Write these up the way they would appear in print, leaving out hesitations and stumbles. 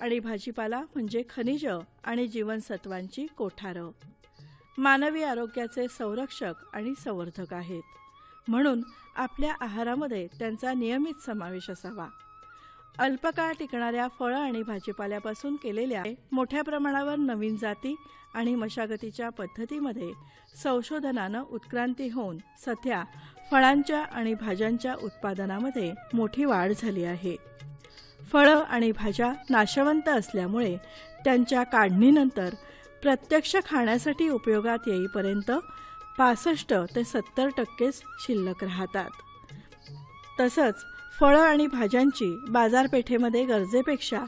आणि भाजीपाला म्हणजे खनिज आणि जीवनसत्वांची कोठारं, मानवी आरोग्याचे संरक्षक आणि संवर्धक आहेत. म्हणून आपल्या आहारामध्ये त्यांचा नियमित समावेश असावा. अल्पकाळ टिकणाऱ्या फळं आणि भाजीपाल्यापासून केलेल्या मोठ्या प्रमाणावर नवीन जाती आणि मशागतीच्या पद्धतीमध्ये संशोधनानं उत्क्रांती होऊन सध्या फळांच्या आणि भाज्यांच्या उत्पादनामध्ये मोठी वाढ झाली आहे. फळं आणि भाज्या नाशवंत असल्यामुळे त्यांच्या काढणीनंतर प्रत्यक्ष खाण्यासाठी उपयोगात येईपर्यंत 65 ते 70% शिल्लक राहतात. तसंच फळं आणि भाज्यांची बाजारपेठेमध्ये गरजेपेक्षा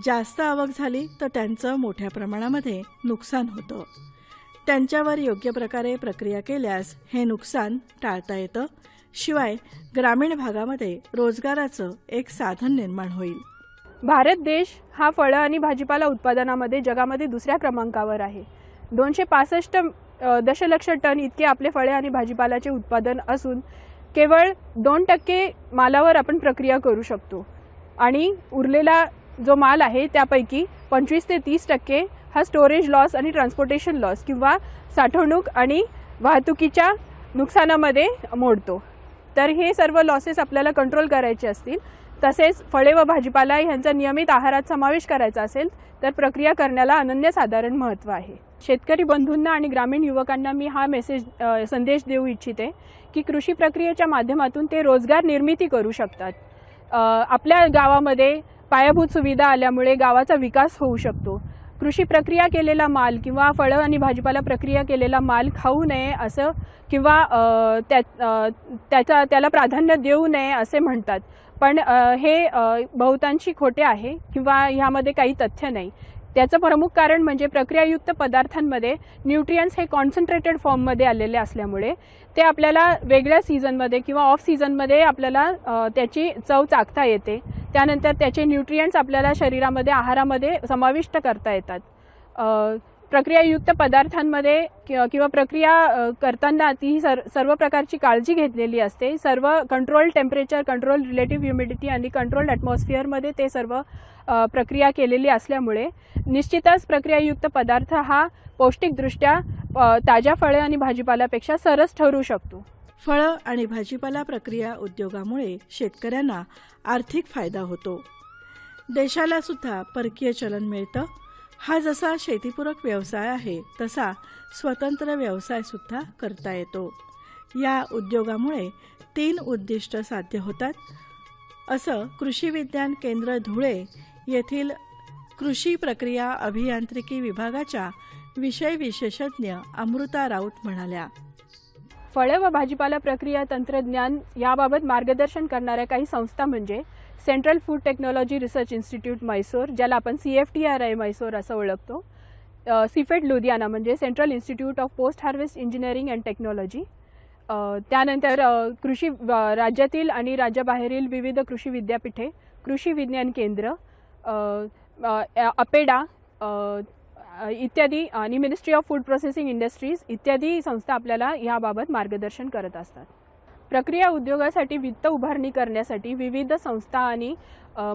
जास्त आवक झाली तर त्यांचं मोठ्या प्रमाणामध्ये नुकसान होतं. त्यांच्यावर योग्य प्रकारे प्रक्रिया केल्यास हे नुकसान टाळता येतं. शिवाय ग्रामीण भागामध्ये रोजगाराचं एक साधन निर्माण होईल. भारत देश हा फळं आणि भाजीपाला उत्पादनामध्ये जगामध्ये दुसऱ्या क्रमांकावर आहे. 265 दशलक्ष टन इतके आपले फळे आणि भाजीपाल्याचे उत्पादन असून केवळ 2% मालावर आपण प्रक्रिया करू शकतो आणि उरलेला जो माल आहे त्यापैकी 25 ते 30% हा स्टोरेज लॉस आणि ट्रान्सपोर्टेशन लॉस किंवा साठवणूक आणि वाहतुकीच्या नुकसानामध्ये मोडतो. तर हे सर्व लॉसेस आपल्याला कंट्रोल करायचे असतील, तसेच फळे व भाजीपाला यांचा नियमित आहारात समावेश करायचा असेल तर प्रक्रिया करण्याला अनन्यसाधारण महत्त्व आहे. शेतकरी बंधूंना आणि ग्रामीण युवकांना मी हा संदेश देऊ इच्छिते की कृषी प्रक्रियेच्या माध्यमातून ते रोजगार निर्मिती करू शकतात. आपल्या गावामध्ये पायाभूत सुविधा आल्यामुळे गावाचा विकास होऊ शकतो. कृषी प्रक्रिया केलेला माल किंवा फळं आणि भाजीपाला प्रक्रिया केलेला माल खाऊ नये असं किंवा त्याला प्राधान्य देऊ नये असे म्हणतात, पण हे बहुतांशी खोटे आहे किंवा ह्यामध्ये काही तथ्य नाही. त्याचं प्रमुख कारण म्हणजे प्रक्रियायुक्त पदार्थांमध्ये न्यूट्रियंट्स हे कॉन्सन्ट्रेटेड फॉर्ममध्ये आलेले असल्यामुळे ते आपल्याला वेगळ्या सीझनमध्ये किंवा ऑफ सीझनमध्ये आपल्याला त्याची चव चाखता येते. त्यानंतर त्याचे न्यूट्रियंट्स आपल्याला शरीरामध्ये आहारामध्ये समाविष्ट करता येतात. प्रक्रियायुक्त पदार्थांमध्ये किंवा प्रक्रिया करताना ती सर्व प्रकारची काळजी घेतलेली असते. सर्व control temperature, control relative humidity आणि कंट्रोल्ड ॲटमॉस्फिअरमध्ये ते सर्व प्रक्रिया केलेली असल्यामुळे निश्चितच प्रक्रियायुक्त पदार्थ हा पौष्टिकदृष्ट्या ताज्या फळे आणि भाजीपाल्यापेक्षा सरस ठरू शकतो. फळं आणि भाजीपाला प्रक्रिया उद्योगामुळे शेतकऱ्यांना आर्थिक फायदा होतो. देशाला सुद्धा परकीय चलन मिळतं. हा जसा शेतीपूरक व्यवसाय आहे तसा स्वतंत्र व्यवसाय सुद्धा करता येतो. या उद्योगामुळे 3 उद्दिष्ट साध्य होतात, असं कृषी विज्ञान केंद्र धुळे येथील कृषी प्रक्रिया अभियांत्रिकी विभागाच्या विषय विशेषज्ञ अमृता राऊत म्हणाल्या. फळे व भाजीपाला प्रक्रिया तंत्रज्ञान याबाबत मार्गदर्शन करणाऱ्या काही संस्था म्हणजे central food technology research institute Mysore, ज्याला आपण CFTRI मैसूर असं ओळखतो, सिफेट लुधियाना म्हणजे central institute of post harvest engineering and technology, त्यानंतर कृषी राज्यातील आणि राज्याबाहेरील विविध कृषी विद्यापीठे, कृषी विज्ञान केंद्र, अपेडा इत्यादी आणि ministry of food processing industries इत्यादी संस्था आपल्याला याबाबत मार्गदर्शन करत असतात. प्रक्रिया उद्योगासाठी वित्त उभारणी करण्यासाठी विविध संस्था आणि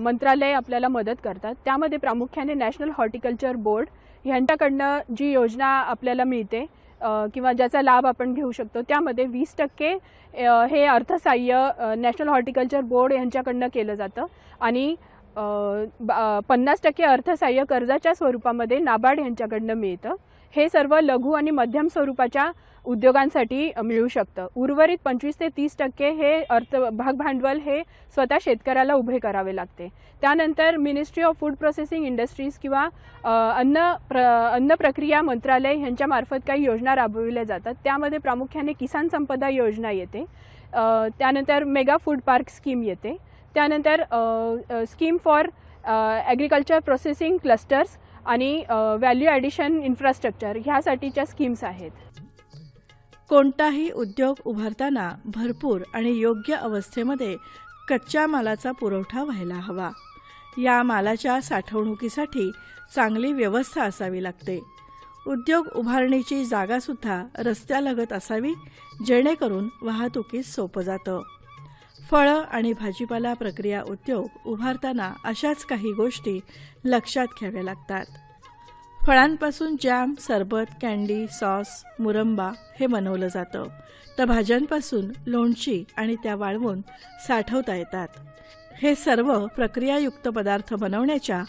मंत्रालय आपल्याला मदत करतात. त्यामध्ये प्रामुख्याने नॅशनल हॉर्टिकल्चर बोर्ड यांच्याकडनं जी योजना आपल्याला मिळते किंवा ज्याचा लाभ आपण घेऊ शकतो त्यामध्ये 20% हे अर्थसहाय्य नॅशनल हॉर्टिकल्चर बोर्ड यांच्याकडनं केलं जातं आणि 50% अर्थसहाय्य कर्जाच्या स्वरूपामध्ये नाबार्ड यांच्याकडनं मिळतं. हे सर्व लघु आणि मध्यम स्वरूपाच्या उद्योगांसाठी मिळू शकतं. उर्वरित 25 ते 30% हे भागभांडवल हे स्वतः शेतकऱ्याला उभे करावे लागते. त्यानंतर ministry of food processing industries किंवा अन्न प्रक्रिया मंत्रालय यांच्यामार्फत काही योजना राबविल्या जातात. त्यामध्ये प्रामुख्याने किसान संपदा योजना येते, त्यानंतर मेगा फूड पार्क स्कीम येते, त्यानंतर scheme for agriculture processing clusters आणि व्हॅल्यू ॲडिशन इन्फ्रास्ट्रक्चर ह्यासाठीच्या स्कीम्स आहेत. कोणताही उद्योग उभारताना भरपूर आणि योग्य अवस्थेमध्ये कच्च्या मालाचा पुरवठा व्हायला हवा. या मालाच्या साठवणुकीसाठी चांगली व्यवस्था असावी लागते. उद्योग उभारणीची जागासुद्धा रस्त्यालगत असावी जेणेकरून वाहतुकीस सोपं जातं. फळं आणि भाजीपाला प्रक्रिया उद्योग उभारताना अशाच काही गोष्टी लक्षात घ्याव्या लागतात. फळांपासून जॅम, सरबत, कँडी, सॉस, मुरंबा हे बनवलं जातं, तर भाज्यांपासून लोणची आणि त्या वाळवून साठवता येतात. हे सर्व प्रक्रियायुक्त पदार्थ बनवण्याच्या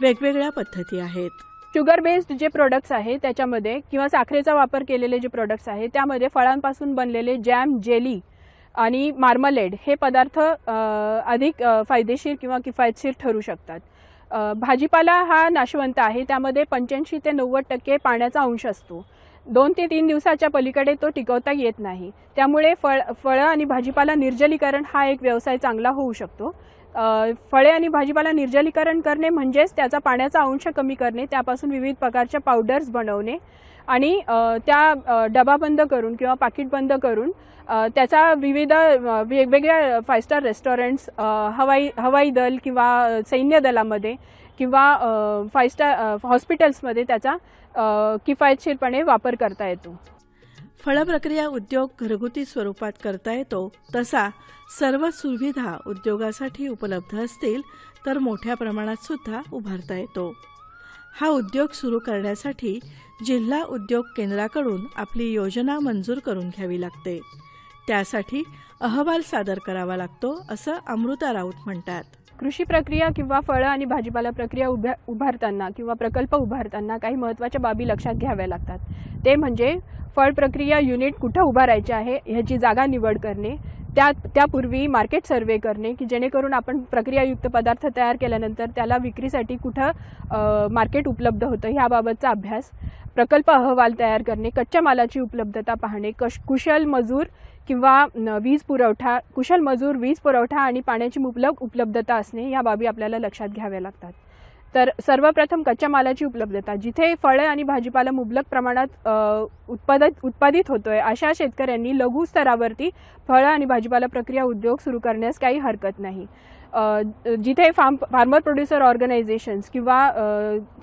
वेगवेगळ्या पद्धती आहेत. शुगर बेस्ड जे प्रोडक्ट्स आहेत त्याच्यामध्ये किंवा साखरेचा वापर केलेले जे प्रोडक्ट्स आहेत त्यामध्ये फळांपासून बनलेले जॅम, जेली आणि मार्मलेड हे पदार्थ अधिक फायदेशीर किंवा किफायतशीर ठरू शकतात. भाजीपाला हा नाशवंत आहे, त्यामध्ये 85 ते 90% पाण्याचा अंश असतो. 2 ते 3 दिवसाच्या पलीकडे तो टिकवता येत नाही. त्यामुळे फळं आणि भाजीपाला निर्जलीकरण हा एक व्यवसाय चांगला होऊ शकतो. फळे आणि भाजीपाला निर्जलीकरण करणे म्हणजेच त्याचा पाण्याचा अंश कमी करणे, त्यापासून विविध प्रकारच्या पावडर्स बनवणे आणि त्या डबा बंद करून किंवा पाकिट बंद करून त्याचा विविध वेगवेगळ्या 5 स्टार रेस्टॉरंट्स, हवाई दल किंवा सैन्य दलामध्ये किंवा 5 स्टार हॉस्पिटल्समध्ये त्याचा किफायतशीरपणे वापर करता येतो. फळप्रक्रिया उद्योग घरगुती स्वरूपात करता येतो, तसा सर्व सुविधा उद्योगासाठी उपलब्ध असतील तर मोठ्या प्रमाणात सुद्धा उभारता येतो. हा उद्योग सुरू करण्यासाठी जिल्हा उद्योग केंद्राकडून आपली योजना मंजूर करून घ्यावी लागते. त्यासाठी अहवाल सादर करावा लागतो, असं अमृता राऊत म्हणतात. कृषी प्रक्रिया किंवा फळं आणि भाजीपाला प्रक्रिया उभारताना किंवा प्रकल्प उभारताना काही महत्त्वाच्या बाबी लक्षात घ्याव्या लागतात. ते म्हणजे फळ प्रक्रिया युनिट कुठं उभारायचे आहे ह्याची जागा निवड करणे, त्यापूर्वी मार्केट सर्वे करणे की जेणेकरून आपण प्रक्रियायुक्त पदार्थ तयार केल्यानंतर त्याला विक्रीसाठी कुठं मार्केट उपलब्ध होतं ह्याबाबतचा अभ्यास, प्रकल्प अहवाल तयार करणे, कच्च्या मालाची उपलब्धता पाहणे, कुशल मजूर वीज पुरवठा आणि पाण्याची मुबलक उपलब्धता असणे या बाबी आपल्याला लक्षात घ्याव्या लागतात. तर सर्वप्रथम कच्च्या मालाची उपलब्धता. जिथे फळे आणि भाजीपाला मुबलक प्रमाणात उत्पादित होतोय अशा शेतकऱ्यांनी लघु स्तरावरती फळं आणि भाजीपाला प्रक्रिया उद्योग सुरू करण्यास काही हरकत नाही. जिथे फार्मर प्रोड्युसर ऑर्गनायझेशन्स किंवा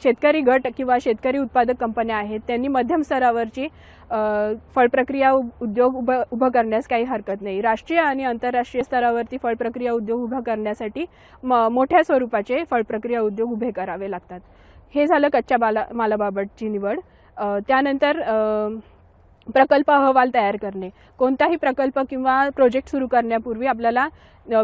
शेतकरी गट किंवा शेतकरी उत्पादक कंपन्या आहेत त्यांनी मध्यम स्तरावरची फळ प्रक्रिया उद्योग उभं करण्यास काही हरकत नाही. राष्ट्रीय आणि आंतरराष्ट्रीय स्तरावरती फळ प्रक्रिया उद्योग उभा करण्यासाठी मोठ्या स्वरूपाचे फळ प्रक्रिया उद्योग उभे करावे लागतात. हे झालं कच्च्या मालाबाबतची निवड. त्यानंतर प्रकल्प अहवाल तयार करणे. कोणताही प्रकल्प किंवा प्रोजेक्ट सुरू करण्यापूर्वी आपल्याला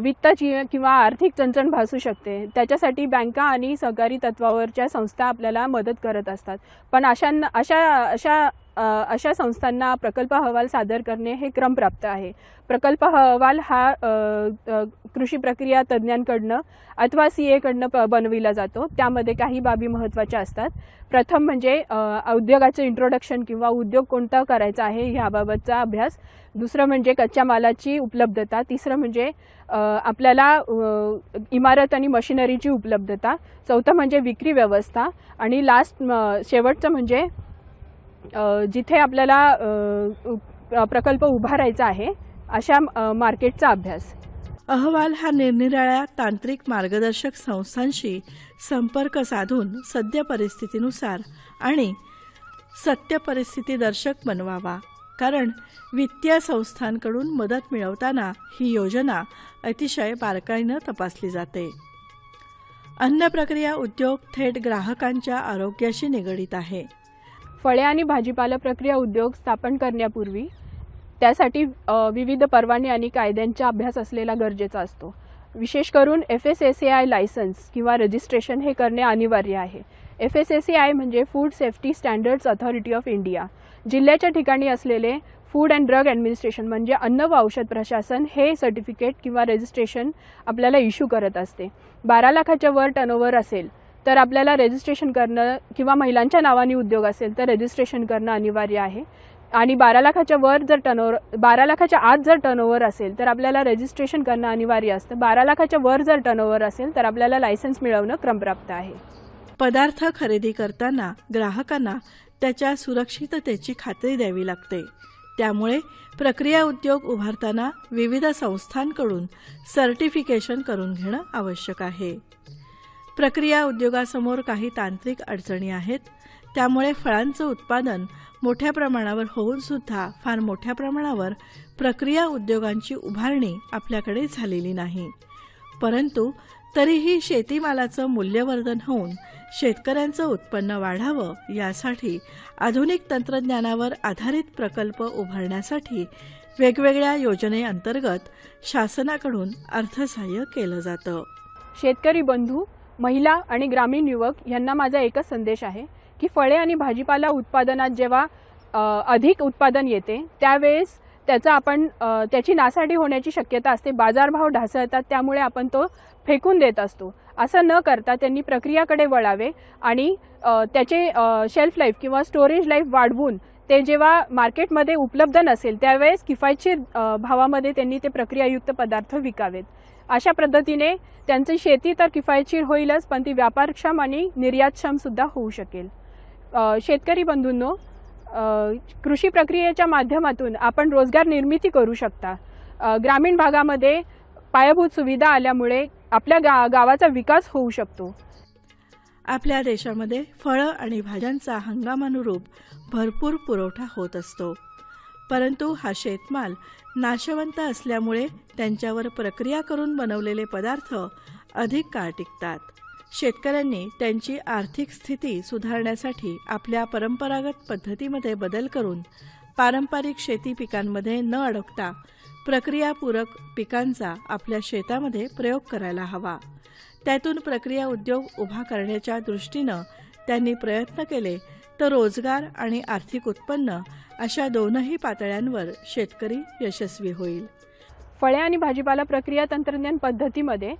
वित्ताची किंवा आर्थिक चणचण भासू शकते. त्याच्यासाठी बँका आणि सहकारी तत्वावरच्या संस्था आपल्याला मदत करत असतात. पण अशा संस्थांना प्रकल्प अहवाल सादर करणे हे क्रमप्राप्त आहे. प्रकल्प अहवाल हा कृषी प्रक्रिया तज्ज्ञांकडनं अथवा CA कडनं बनविला जातो. त्यामध्ये काही बाबी महत्त्वाच्या असतात. प्रथम म्हणजे उद्योगाचं इंट्रोडक्शन किंवा उद्योग कोणता करायचा आहे याबाबतचा अभ्यास. दुसरं म्हणजे कच्च्या मालाची उपलब्धता. तिसरं म्हणजे आपल्याला इमारत आणि मशिनरीची उपलब्धता. चौथं म्हणजे विक्री व्यवस्था. आणि शेवटचं म्हणजे जिथे आपल्याला प्रकल्प उभारायचा आहे अशा मार्केटचा अभ्यास. अहवाल हा निरनिराळ्या तांत्रिक मार्गदर्शक संस्थांशी संपर्क साधून सद्य परिस्थितीनुसार आणि सत्य परिस्थितीदर्शक बनवावा. कारण वित्तीय संस्थांकडून मदत मिळवताना ही योजना अतिशय बारकाईनं तपासली जाते. अन्न प्रक्रिया उद्योग थेट ग्राहकांच्या आरोग्याशी निगडित आहे. फळे आणि भाजीपाला प्रक्रिया उद्योग स्थापन करण्यापूर्वी त्यासाठी विविध परवाने आणि कायद्यांचा अभ्यास असलेला गरजेचा असतो. विशेष करून FSSAI लायसन्स किंवा रजिस्ट्रेशन हे करणे अनिवार्य आहे. FSSAI म्हणजे food safety standards authority of India. जिल्ह्याच्या ठिकाणी असलेले फूड अँड ड्रग ॲडमिनिस्ट्रेशन म्हणजे अन्न व औषध प्रशासन हे सर्टिफिकेट किंवा रजिस्ट्रेशन आपल्याला इश्यू करत असते. 12 लाखाच्या वर टर्नओव्हर असेल तर आपल्याला रजिस्ट्रेशन करणं किंवा महिलांच्या नावाने उद्योग असेल तर रजिस्ट्रेशन करणं अनिवार्य आहे. आणि 12 लाखाच्या आत जर टर्नओव्हर असेल तर आपल्याला रजिस्ट्रेशन करणं अनिवार्य असतं. 12 लाखाच्या वर जर टर्नओव्हर असेल तर आपल्याला लायसन्स मिळवणं क्रमप्राप्त आहे. पदार्थ खरेदी करताना ग्राहकांना त्याच्या सुरक्षिततेची खात्री द्यावी लागते. त्यामुळे प्रक्रिया उद्योग उभारताना विविध संस्थांकडून सर्टिफिकेशन करून घेणं आवश्यक आहे. प्रक्रिया उद्योगासमोर काही तांत्रिक अडचणी आहेत. त्यामुळे फळांचं उत्पादन मोठ्या प्रमाणावर होऊन सुद्धा फार मोठ्या प्रमाणावर प्रक्रिया उद्योगांची उभारणी आपल्याकडे झालेली नाही. परंतु तरीही शेतीमालाचं मूल्यवर्धन होऊन शेतकऱ्यांचं उत्पन्न वाढावं यासाठी आधुनिक तंत्रज्ञानावर आधारित प्रकल्प उभारण्यासाठी वेगवेगळ्या योजनेअंतर्गत शासनाकडून अर्थसहाय्य केलं जातं. शेतकरी बंधू, महिला आणि ग्रामीण युवक यांना माझा एकच संदेश आहे की फळे आणि भाजीपाला उत्पादनात जेव्हा अधिक उत्पादन येते त्यावेळेस त्याची नासाडी होण्याची शक्यता असते. बाजारभाव ढासळतात, त्यामुळे आपण तो फेकून देत असतो. असं न करता त्यांनी प्रक्रियाकडे वळावे आणि त्याचे शेल्फ लाईफ किंवा स्टोरेज लाईफ वाढवून ते जेव्हा मार्केटमध्ये उपलब्ध नसेल त्यावेळेस किफायतशीर भावामध्ये त्यांनी ते प्रक्रियायुक्त पदार्थ विकावेत. अशा पद्धतीने त्यांची शेती तर किफायतशीर होईलच, पण ती व्यापारक्षम आणि निर्यातक्षम सुद्धा होऊ शकेल. शेतकरी बंधूंनो, कृषी प्रक्रियेच्या माध्यमातून आपण रोजगार निर्मिती करू शकता. ग्रामीण भागामध्ये पायाभूत सुविधा आल्यामुळे आपल्या गावाचा विकास होऊ शकतो. आपल्या देशामध्ये फळं आणि भाज्यांचा हंगामानुरूप भरपूर पुरवठा होत असतो. परंतु हा शेतमाल नाशवंत असल्यामुळे त्यांच्यावर प्रक्रिया करून बनवलेले पदार्थ अधिक काळ टिकतात. शेतकऱ्यांनी त्यांची आर्थिक स्थिती सुधारण्यासाठी आपल्या परंपरागत पद्धतीमध्ये बदल करून पारंपरिक शेती पिकांमध्ये न अडकता प्रक्रियापूरक पिकांचा आपल्या शेतामध्ये प्रयोग करायला हवा. त्यातून प्रक्रिया उद्योग उभा करण्याच्या दृष्टीनं त्यांनी प्रयत्न केले तर रोजगार आणि आर्थिक उत्पन्न अशा दोनही पातळ्यांवर शेतकरी यशस्वी होईल. फळे आणि भाजीपाला प्रक्रिया तंत्रज्ञान पद्धतीमध्ये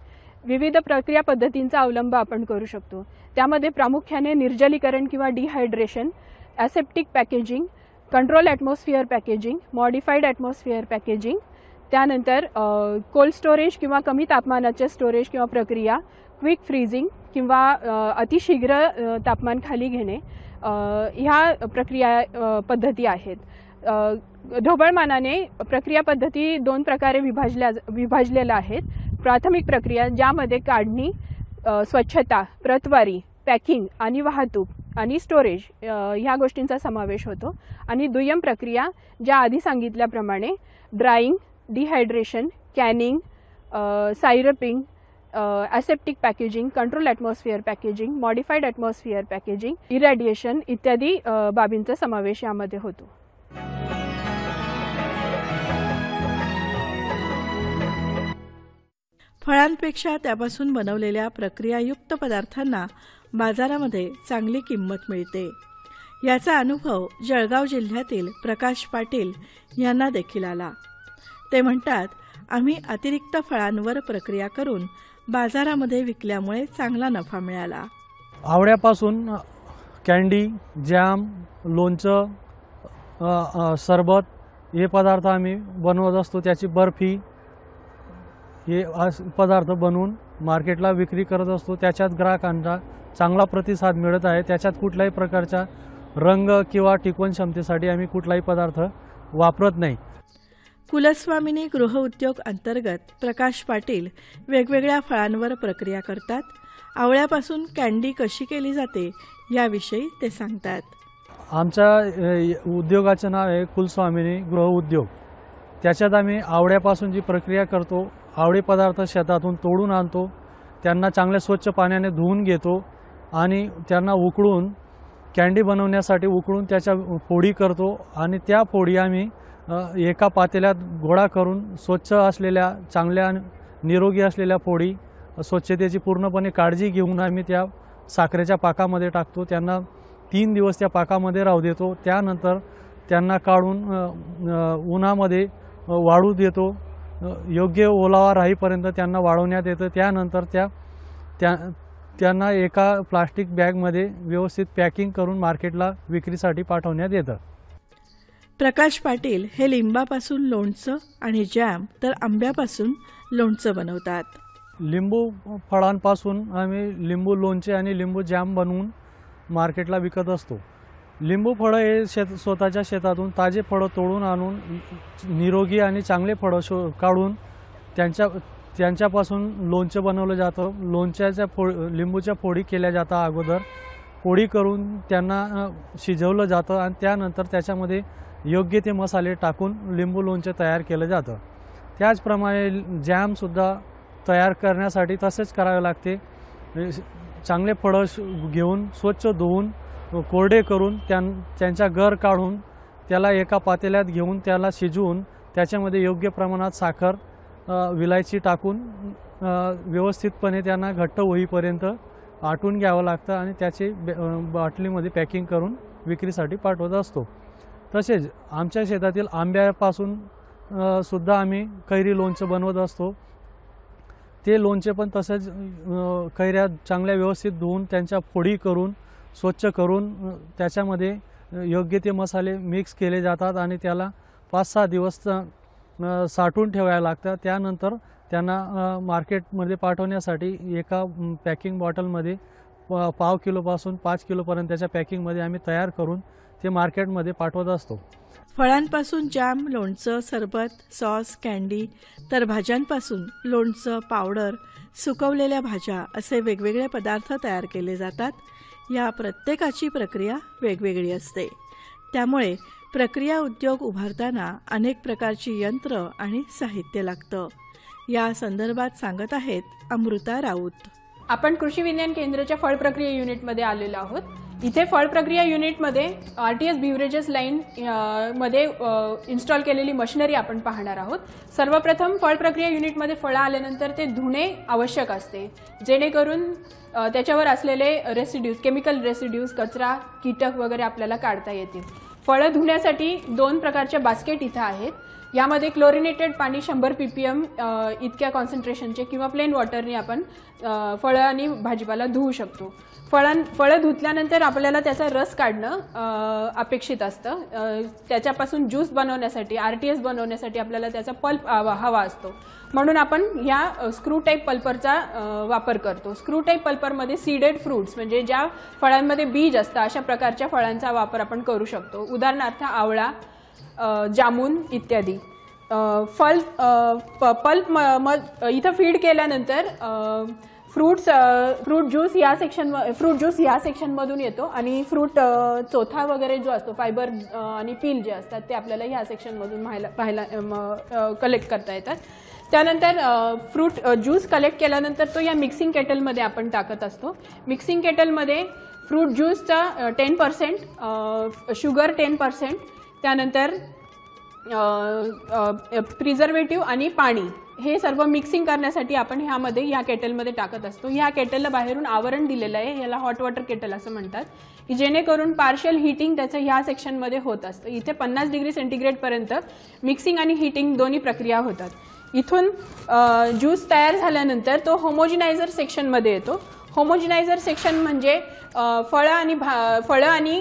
विविध प्रक्रिया पद्धतींचा अवलंब आपण करू शकतो. त्यामध्ये प्रामुख्याने निर्जलीकरण किंवा dehydration, aseptic packaging, control atmosphere packaging, modified atmosphere packaging, त्यानंतर कोल्ड स्टोरेज किंवा कमी तापमानाचे स्टोरेज किंवा प्रक्रिया, क्विक फ्रीजिंग किंवा अतिशीघ्र तापमान खाली घेणे, ह्या प्रक्रिया पद्धती आहेत. ढोबळमानाने प्रक्रिया पद्धती दोन प्रकारे विभाजलेल्या आहेत. प्राथमिक प्रक्रिया ज्यामध्ये काढणी, स्वच्छता, प्रतवारी, पॅकिंग आणि वाहतूक आणि स्टोरेज ह्या गोष्टींचा समावेश होतो. आणि दुय्यम प्रक्रिया ज्या आधी सांगितल्याप्रमाणे drying, dehydration, canning, syruping, aseptic packaging, control atmosphere packaging, modified atmosphere packaging, irradiation इत्यादी बाबींचा समावेश यामध्ये होतो. फळांपेक्षा त्यापासून बनवलेल्या प्रक्रियायुक्त पदार्थांना बाजारामध्ये चांगली किंमत मिळते. याचा अनुभव जळगाव जिल्ह्यातील प्रकाश पाटील यांना देखील आला. ते म्हणतात, आम्ही अतिरिक्त फळांवर प्रक्रिया करून बाजारामध्ये विकल्यामुळे चांगला नफा मिळाला. आवळ्यापासून कॅन्डी, जॅम, लोणचं, सरबत हे पदार्थ आम्ही बनवत असतो. त्याची बर्फी हे पदार्थ बनवून मार्केटला विक्री करत असतो. त्याच्यात ग्राहकांचा चांगला प्रतिसाद मिळत आहे. त्याच्यात कुठल्याही प्रकारचा रंग किंवा टिकवण क्षमतेसाठी आम्ही कुठलाही पदार्थ वापरत नाही. कुलस्वामिनी गृहउद्योग अंतर्गत प्रकाश पाटील वेगवेगळ्या फळांवर प्रक्रिया करतात. आवळ्यापासून कॅन्डी कशी केली जाते याविषयी ते सांगतात. आमच्या उद्योगाचं नाव आहे कुलस्वामिनी गृहउद्योग. त्याच्यात आम्ही आवळ्यापासून जी प्रक्रिया करतो, आवळे पदार्थ शेतातून तोडून आणतो, त्यांना चांगल्या स्वच्छ पाण्याने धुवून घेतो आणि त्यांना उकळून कॅन्डी बनवण्यासाठी उकळून त्याच्या फोडी करतो आणि त्या फोडी आम्ही एका पातेल्यात गोळा करून स्वच्छ असलेल्या चांगल्या निरोगी असलेल्या फोडी स्वच्छतेची पूर्णपणे काळजी घेऊन आम्ही त्या साखरेच्या पाकामध्ये टाकतो. त्यांना 3 दिवस त्या पाकामध्ये राहू देतो. त्यानंतर त्यांना काढून उन्हामध्ये वाळू देतो. योग्य ओलावा राहीपर्यंत त्यांना वाळवण्यात येतं. त्यानंतर त्यांना एका प्लास्टिक बॅगमध्ये व्यवस्थित पॅकिंग करून मार्केटला विक्रीसाठी पाठवण्यात येतं. प्रकाश पाटील हे लिंबापासून लोणचं आणि जॅम तर आंब्यापासून लोणचं बनवतात. लिंबू फळांपासून आम्ही लिंबू लोणचे आणि लिंबू जॅम बनवून मार्केटला विकत असतो. लिंबू फळं हे स्वतःच्या शेतातून ताजे फळं तोडून आणून निरोगी आणि चांगले फळं काढून त्यांच्यापासून लोणचं बनवलं जातं. लोणच्याच्या लिंबूच्या फोडी केल्या जातात अगोदर. पोळी करून त्यांना शिजवलं जातं आणि त्यानंतर त्याच्यामध्ये योग्य ते मसाले टाकून लिंबू लोणचे तयार केलं जातं। त्याचप्रमाणे जॅमसुद्धा तयार करण्यासाठी तसेच करावे लागते। चांगले फळं घेऊन स्वच्छ धुवून कोरडे करून त्यांचा गर काढून त्याला एका पातेल्यात घेऊन त्याला शिजवून त्याच्यामध्ये योग्य प्रमाणात साखर विलायची टाकून व्यवस्थितपणे त्यांना घट्ट होईपर्यंत आटून घ्यावं लागतं आणि त्याचे बाटलीमध्ये पॅकिंग करून विक्रीसाठी पाठवत असतो। तसेच आमच्या शेतातील आंब्यापासून सुद्धा आम्ही कैरी लोणचं बनवत असतो। ते लोणचे पण तसेच कैऱ्या चांगल्या व्यवस्थित धुवून त्यांच्या फोडी करून स्वच्छ करून त्याच्यामध्ये योग्य ते मसाले मिक्स केले जातात आणि त्याला 5-6 दिवस साठवून ठेवायला लागतं। त्यानंतर त्यांना मार्केटमध्ये पाठवण्यासाठी एका पॅकिंग बॉटलमध्ये पाव किलोपासून 5 किलोपर्यंत त्याच्या पॅकिंगमध्ये आम्ही तयार करून ते मार्केटमध्ये पाठवत असतो। फळांपासून जॅम, लोणचं, सरबत, सॉस, कँडी तर भाज्यांपासून लोणचं, पावडर, सुकवलेल्या भाज्या असे वेगवेगळे पदार्थ तयार केले जातात। या प्रत्येकाची प्रक्रिया वेगवेगळी असते। त्यामुळे प्रक्रिया उद्योग उभारताना अनेक प्रकारची यंत्र आणि साहित्य लागतं। या संदर्भात सांगत आहेत अमृता राऊत। आपण कृषी विज्ञान केंद्राच्या फळ प्रक्रिया युनिटमध्ये आलेलो आहोत। इथे फळ प्रक्रिया युनिटमध्ये आरटीएस बिव्हरेजेस लाईन मध्ये इन्स्टॉल केलेली मशिनरी आपण पाहणार आहोत। सर्वप्रथम फळ प्रक्रिया युनिटमध्ये फळं आल्यानंतर ते धुणे आवश्यक असते, जेणेकरून त्याच्यावर असलेले रेसिड्यूज, केमिकल रेसिड्यूज, कचरा, कीटक वगैरे आपल्याला काढता येतील। फळं धुण्यासाठी 2 प्रकारच्या बास्केट इथं आहेत। यामध्ये क्लोरिनेटेड पाणी 100 ppm इतक्या कॉन्सन्ट्रेशनचे किंवा प्लेन वॉटरने आपण फळं आणि भाजीपाला धुवू शकतो। फळं धुतल्यानंतर आपल्याला त्याचा रस काढणं अपेक्षित असतं। त्याच्यापासून ज्यूस बनवण्यासाठी, आरटीएस बनवण्यासाठी आपल्याला त्याचा पल्प हवा असतो, म्हणून आपण ह्या स्क्रू टाईप पल्परचा वापर करतो। स्क्रू टाईप पल्परमध्ये सीडेड फ्रूट्स म्हणजे ज्या फळांमध्ये बीज असतं अशा प्रकारच्या फळांचा वापर आपण करू शकतो। उदाहरणार्थ आवळा, जामून इत्यादी। पल्प इथं फीड केल्यानंतर फ्रूट ज्यूस या सेक्शनमधून येतो आणि फ्रूट चोथा वगैरे जो असतो, फायबर आणि पील जे असतात ते आपल्याला ह्या सेक्शनमधून पाहायला कलेक्ट करता येतात। त्यानंतर फ्रूट ज्यूस कलेक्ट केल्यानंतर तो या मिक्सिंग केटलमध्ये आपण टाकत असतो। मिक्सिंग केटलमध्ये फ्रूट ज्यूसचा 10%, शुगर 10%, त्यानंतर प्रिझर्वेटिव्ह आणि पाणी हे सर्व मिक्सिंग करण्यासाठी आपण ह्यामध्ये या केटलमध्ये टाकत असतो। ह्या केटलला बाहेरून आवरण दिलेलं आहे, याला हॉट वॉटर केटल असं म्हणतात, की जेणेकरून पार्शियल हीटिंग त्याचं ह्या सेक्शनमध्ये होत असतं। इथे 50 डिग्री सेंटीग्रेडपर्यंत मिक्सिंग आणि हीटिंग दोन्ही प्रक्रिया होतात। इथून ज्यूस तयार झाल्यानंतर तो होमोजिनायझर सेक्शनमध्ये येतो। होमोजिनायझर सेक्शन म्हणजे फळं आणि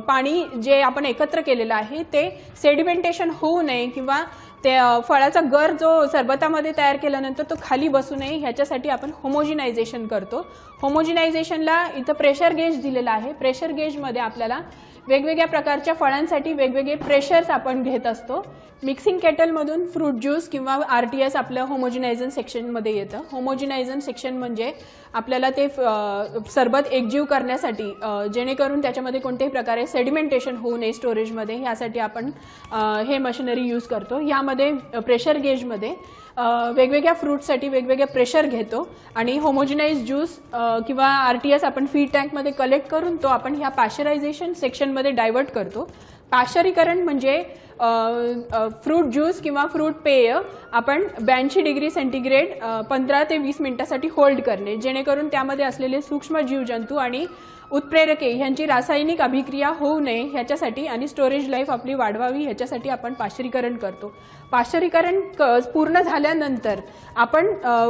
पाणी जे आपण एकत्र केलेलं आहे ते सेडिमेंटेशन होऊ नये किंवा ते फळाचा गर जो सरबतामध्ये तयार केल्यानंतर तो खाली बसू नये ह्याच्यासाठी आपण होमोजिनायझेशन करतो। होमोजिनायझेशनला इथं प्रेशर गेज दिलेला आहे। प्रेशर गेजमध्ये आपल्याला वेगवेगळ्या प्रकारच्या फळांसाठी वेगवेगळे प्रेशर्स आपण घेत असतो। मिक्सिंग केटलमधून फ्रूट ज्यूस किंवा आरटीएस आपलं होमोजिनायझन सेक्शनमध्ये येतं। होमोजिनायझन सेक्शन म्हणजे आपल्याला ते सरबत एकजीव करण्यासाठी, जेणेकरून त्याच्यामध्ये कोणत्याही प्रकारे सेडिमेंटेशन होऊ नये स्टोरेजमध्ये, यासाठी आपण हे मशिनरी यूज करतो। यामध्ये प्रेशर गेजमध्ये वेगवेगळ्या फ्रूटसाठी वेगवेगळे प्रेशर घेतो आणि होमोजिनाइज ज्यूस किंवा आरटीएस आपण फीड टँकमध्ये कलेक्ट करून तो आपण ह्या पॅश्चरायझेशन सेक्शनमध्ये डायव्हर्ट करतो। पाश्चरीकरण म्हणजे फ्रूट ज्यूस किंवा फ्रूट पेय आपण 82 डिग्री सेंटीग्रेड 15 ते 20 मिनिटांसाठी होल्ड करणे, जेणेकरून त्यामध्ये असलेले सूक्ष्म जीवजंतू आणि उत्प्रेरके ह्यांची रासायनिक अभिक्रिया होऊ नये ह्याच्यासाठी आणि स्टोरेज लाईफ आपली वाढवावी ह्याच्यासाठी आपण पाश्चरीकरण करतो। पाश्चरीकरण पूर्ण झाल्यानंतर आपण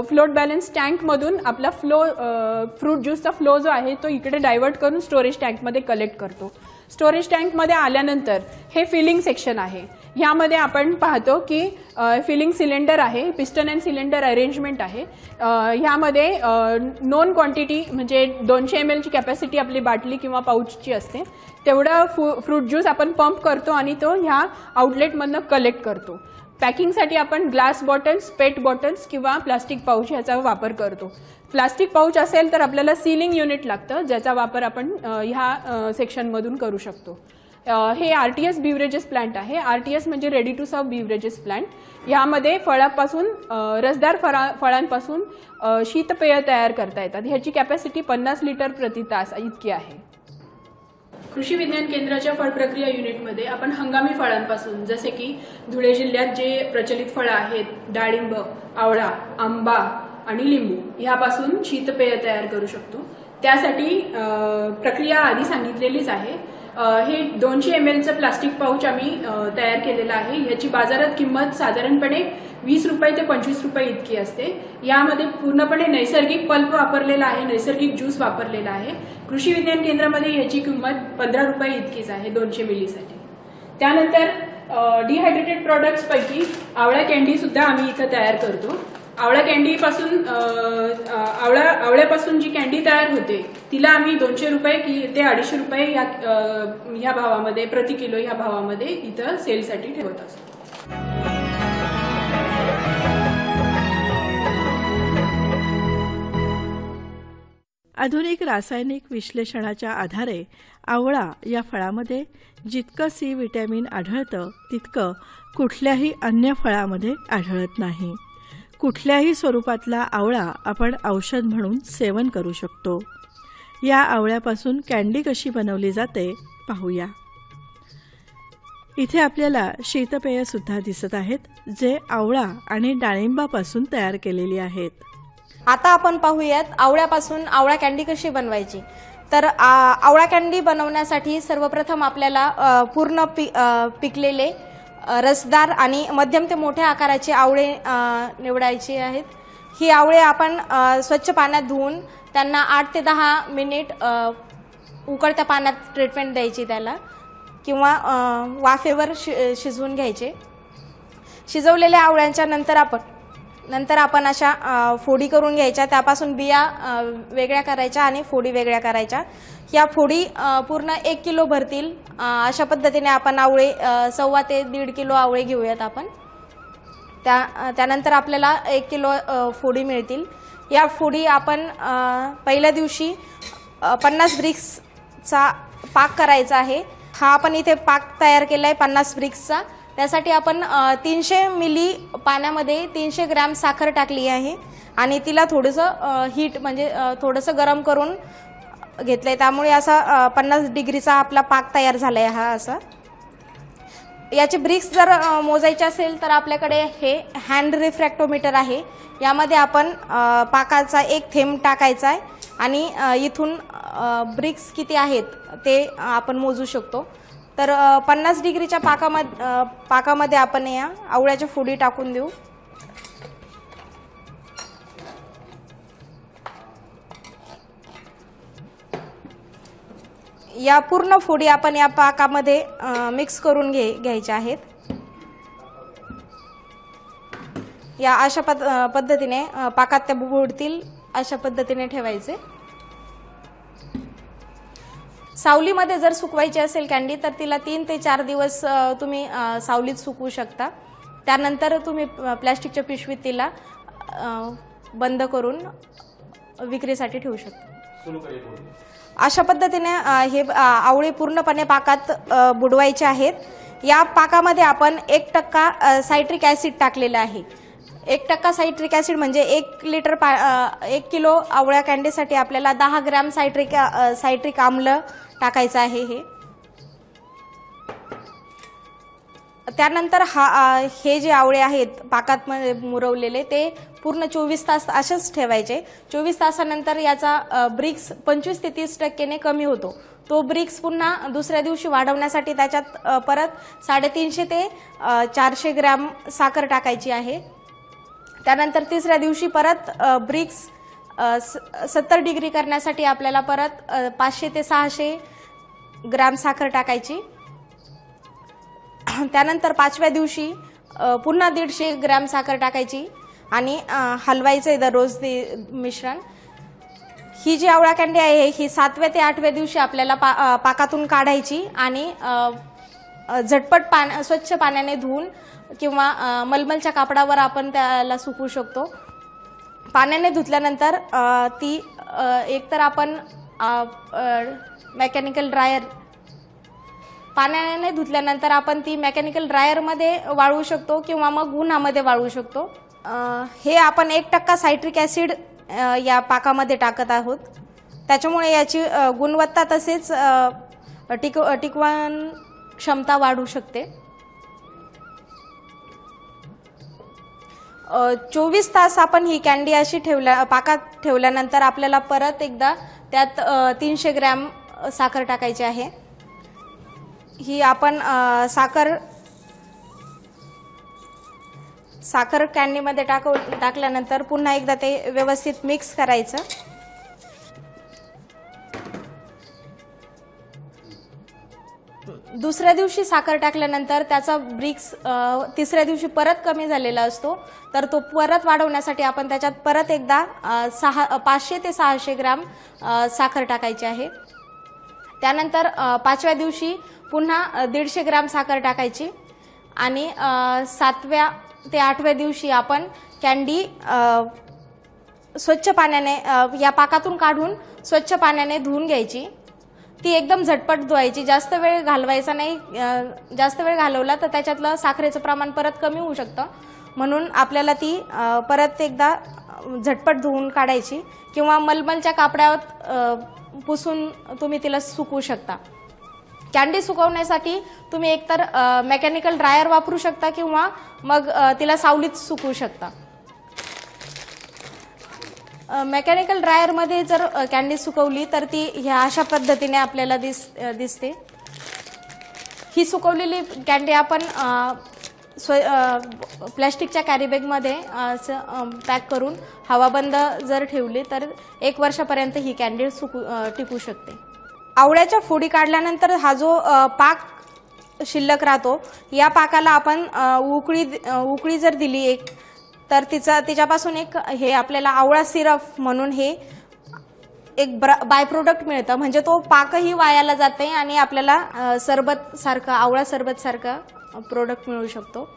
फ्लोट बॅलन्स टँकमधून आपला फ्रूट ज्यूसचा फ्लो जो आहे तो इकडे डायव्हर्ट करून स्टोरेज टँकमध्ये कलेक्ट करतो। स्टोरेज टँकमध्ये आल्यानंतर हे फिलिंग सेक्शन आहे। ह्यामध्ये आपण पाहतो की फिलिंग सिलेंडर आहे, पिस्टन अँड सिलेंडर अरेंजमेंट आहे। ह्यामध्ये नोन क्वांटिटी म्हणजे 200 ml ची कॅपॅसिटी आपली बाटली किंवा पाऊचची असते, तेवढा फ्रूट ज्यूस आपण पंप करतो आणि तो ह्या आउटलेटमधनं कलेक्ट करतो। पॅकिंगसाठी आपण ग्लास बॉटल्स, पेट बॉटल्स किंवा प्लास्टिक पाऊच ह्याचा वापर करतो. प्लास्टिक पाऊच असेल तर आपल्याला सीलिंग युनिट लागतं, ज्याचा वापर आपण ह्या सेक्शनमधून करू शकतो. हे RTS बिव्हरेजेस प्लांट आहे. RTS म्हणजे रेडी टू सर्व बिव्हरेजेस प्लांट. यामध्ये फळापासून रसदार फळांपासून शीतपेय तयार करता येतात. ह्याची कॅपॅसिटी 50 लिटर प्रति तास इतकी आहे. कृषी विज्ञान केंद्राच्या फळ प्रक्रिया युनिटमध्ये आपण हंगामी फळांपासून, जसे की धुळे जिल्ह्यात जे प्रचलित फळं आहेत, डाळिंब, आवळा, आंबा आणि लिंबू, ह्यापासून शीतपेय तयार करू शकतो. त्यासाठी प्रक्रिया आधी सांगितलेलीच आहे. हे 200 ml प्लास्टिक पाऊच आम्ही तयार केलेलं आहे. याची बाजारात किंमत साधारणपणे 20 रुपये ते 25 रुपये इतकी असते. यामध्ये पूर्णपणे नैसर्गिक पल्प वापरलेला आहे, नैसर्गिक ज्यूस वापरलेला आहे. कृषी विज्ञान केंद्रामध्ये याची किंमत 15 रुपये इतकीच आहे 200 मिलीसाठी. त्यानंतर डिहायड्रेटेड प्रोडक्ट्स पैकी आवळा कॅन्डी सुद्धा आम्ही इथं तयार करतो. आवळा कॅन्डीपासून आवळ्यापासून जी कॅन्डी तयार होते तिला आम्ही 200 रुपये ते 250 रुपये ह्या भावामध्ये, प्रति किलो ह्या भावामध्ये इथं सेलसाठी ठेवत असतो. आधुनिक रासायनिक विश्लेषणाच्या आधारे आवळा या फळामध्ये जितकं C विटॅमिन आढळतं तितकं कुठल्याही अन्य फळामध्ये आढळत नाही. कुठल्याही स्वरूपातला आवळा आपण औषध म्हणून सेवन करू शकतो. या आवळ्यापासून कॅन्डी कशी बनवली जाते पाहूया. इथे आपल्याला शीतपेय सुद्धा दिसत आहेत, जे आवळा आणि डाळिंबापासून तयार केलेली आहेत. आता आपण पाहूयात आवळ्यापासून आवळा कॅन्डी कशी बनवायची. तर आवळा कॅन्डी बनवण्यासाठी सर्वप्रथम आपल्याला पूर्ण पिकलेले रसदार आणि मध्यम ते मोठ्या आकाराचे आवळे निवडायचे आहेत. ही आवळे आपण स्वच्छ पाण्यात धुवून त्यांना 8 ते 10 मिनिट उकळत्या पाण्यात ट्रीटमेंट द्यायची त्याला, किंवा वाफेवर शिजवून घ्यायचे. शिजवलेल्या आवळ्यांच्या नंतर आपण अशा फोडी करून घ्यायच्या. त्यापासून बिया वेगळ्या करायच्या आणि फोडी वेगळ्या करायच्या. या फोडी पूर्ण 1 किलो भरतील अशा पद्धतीने आपण आवळे 1.25 ते 1.5 किलो आवळे घेऊयात आपण. त्यानंतर आपल्याला 1 किलो फोडी मिळतील. या फोडी आपण पहिल्या दिवशी 50 ब्रिक्सचा पाक करायचा आहे. हा आपण इथे पाक तयार केला आहे 50 ब्रिक्सचा. त्यासाठी आपण 300 मिली पाण्यामध्ये 300 ग्रॅम साखर टाकली आहे आणि तिला थोडंसं हीट म्हणजे थोडंसं गरम करून घेतलंय. त्यामुळे असा 50 डिग्रीचा आपला पाक तयार झालाय हा असा. याचे ब्रिक्स जर मोजायचे असेल तर आपल्याकडे हे हँड रिफ्रॅक्टोमीटर आहे. यामध्ये आपण पाकाचा 1 थेंब टाकायचा आहे आणि इथून ब्रिक्स किती आहेत ते आपण मोजू शकतो. तर 50 डिग्रीच्या पाकामध्ये आपण या आवळ्याच्या फोडी टाकून देऊ. या पूर्ण फोडी आपण या पाकामध्ये मिक्स करून घ्यायच्या आहेत. या अशा पद्धतीने पाकात त्या बुडतील अशा पद्धतीने ठेवायचे. सावलीमध्ये जर सुकवायची असेल कॅन्डी तर तिला 3 ते 4 दिवस तुम्ही सावलीत सुकवू शकता. त्यानंतर तुम्ही प्लॅस्टिकच्या पिशवीत तिला बंद करून विक्रीसाठी ठेवू शकता. अशा पद्धतीने हे आवळे पूर्णपणे पाकात बुडवायचे आहेत. या पाकामध्ये आपण 1% सायट्रिक ॲसिड टाकलेला आहे. 1% सायट्रिक ॲसिड म्हणजे 1 किलो आवळ्या कॅन्डीसाठी आपल्याला 10 ग्रॅम सायट्रिक आम्ल टाकायचं आहे. हे त्यानंतर हे जे आवळे आहेत पाकात मुरवलेले ते पूर्ण 24 तास असेच ठेवायचे. 24 तासानंतर याचा ब्रिक्स 25 ते 30% कमी होतो. तो ब्रिक्स पुन्हा दुसऱ्या दिवशी वाढवण्यासाठी त्याच्यात परत 350 ते 400 ग्रॅम साखर टाकायची आहे. त्यानंतर तिसऱ्या दिवशी परत ब्रिक्स 70 डिग्री करण्यासाठी आपल्याला परत 500 ते 600 ग्रॅम साखर टाकायची. त्यानंतर 5व्या दिवशी पुन्हा 150 ग्रॅम साखर टाकायची आणि हलवायचे दररोज ते मिश्रण. ही जी आवळा कॅन्डी आहे ही 7व्या ते 8व्या दिवशी आपल्याला पाकातून काढायची आणि झटपट स्वच्छ पाण्याने धुवून किंवा मलमलच्या कापडावर आपण त्याला सुकवू शकतो. पाण्याने धुतल्यानंतर ती एकतर आपण मेकॅनिकल ड्रायर पाण्याने धुतल्यानंतर आपण ती मेकॅनिकल ड्रायरमध्ये वाळवू शकतो किंवा मग उन्हामध्ये वाळवू शकतो. हे आपण 1% सायट्रिक ॲसिड या पाकामध्ये टाकत आहोत. त्याच्यामुळे याची गुणवत्ता तसेच टिकवण क्षमता वाढू शकते. 24 तास आपण ही कॅन्डी अशी पाकात ठेवल्यानंतर आपल्याला परत एकदा त्यात 300 ग्रॅम साखर टाकायची आहे. ही आपण साखर कॅन्डीमध्ये टाकल्यानंतर पुन्हा एकदा ते व्यवस्थित मिक्स करायचं. दुसऱ्या दिवशी साखर टाकल्यानंतर त्याचा ब्रिक्स तिसऱ्या दिवशी परत कमी झालेला असतो, तर तो परत वाढवण्यासाठी आपण त्याच्यात परत एकदा 500 ते 600 ग्रॅम साखर टाकायची आहे. त्यानंतर 5व्या दिवशी पुन्हा 150 ग्रॅम साखर टाकायची आणि 7व्या ते 8व्या दिवशी आपण कॅन्डी स्वच्छ पाण्याने या पाकातून काढून स्वच्छ पाण्याने धुवून घ्यायची. ती एकदम झटपट धुवायची, जास्त वेळ घालवायचा नाही. जास्त वेळ घालवला तर त्याच्यातलं साखरेचं प्रमाण परत कमी होऊ शकतं, म्हणून आपल्याला ती परत एकदा झटपट धुवून काढायची किंवा मलमलच्या कापडावर पुसून तुम्ही तिला सुकवू शकता. कॅन्डी सुकवण्यासाठी तुम्ही एकतर मेकॅनिकल ड्रायर वापरू शकता किंवा मग तिला सावलीत सुकवू शकता. मेकॅनिकल ड्रायरमध्ये जर कॅन्डी सुकवली तर ती ह्या अशा पद्धतीने आपल्याला दिसते. ही सुकवलेली कॅन्डी आपण प्लॅस्टिकच्या कॅरीबॅगमध्ये पॅक करून हवाबंद जर ठेवली तर 1 वर्षापर्यंत ही कॅन्डी टिकू शकते. आवळ्याच्या फोडी काढल्यानंतर हा जो पाक शिल्लक राहतो, या पाकाला आपण उकळी जर दिली एक, तर तिच्यापासून एक हे आपल्याला आवळा सिरप म्हणून हे एक बाय प्रोडक्ट मिळतं. म्हणजे तो पाकही वायाला जाते आणि आपल्याला सरबत सारखं आवळा सरबत सारखं प्रोडक्ट मिळू शकतो.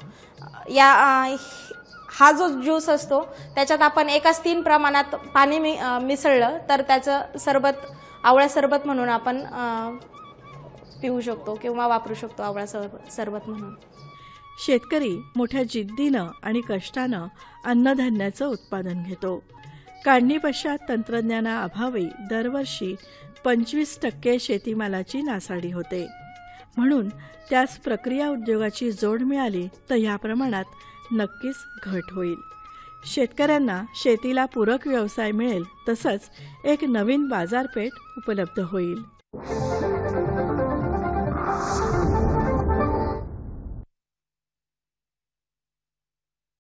हा जो ज्यूस असतो त्याच्यात आपण 1:3 प्रमाणात पाणी मिसळलं तर त्याचं सरबत आवळा सरबत म्हणून आपण पिऊ शकतो किंवा वापरू शकतो आवळा सरबत म्हणून. शेतकरी मोठ्या जिद्दीनं आणि कष्टानं अन्नधान्याचं उत्पादन घेतो. काढणी पश्चात तंत्रज्ञानाअभावी दरवर्षी 25% शेतीमालाची नासाडी होते. म्हणून त्यास प्रक्रिया उद्योगाची जोड मिळाली तर या प्रमाणात नक्कीच घट होईल. शेतकऱ्यांना शेतीला पूरक व्यवसाय मिळेल, तसंच एक नवीन बाजारपेठ उपलब्ध होईल.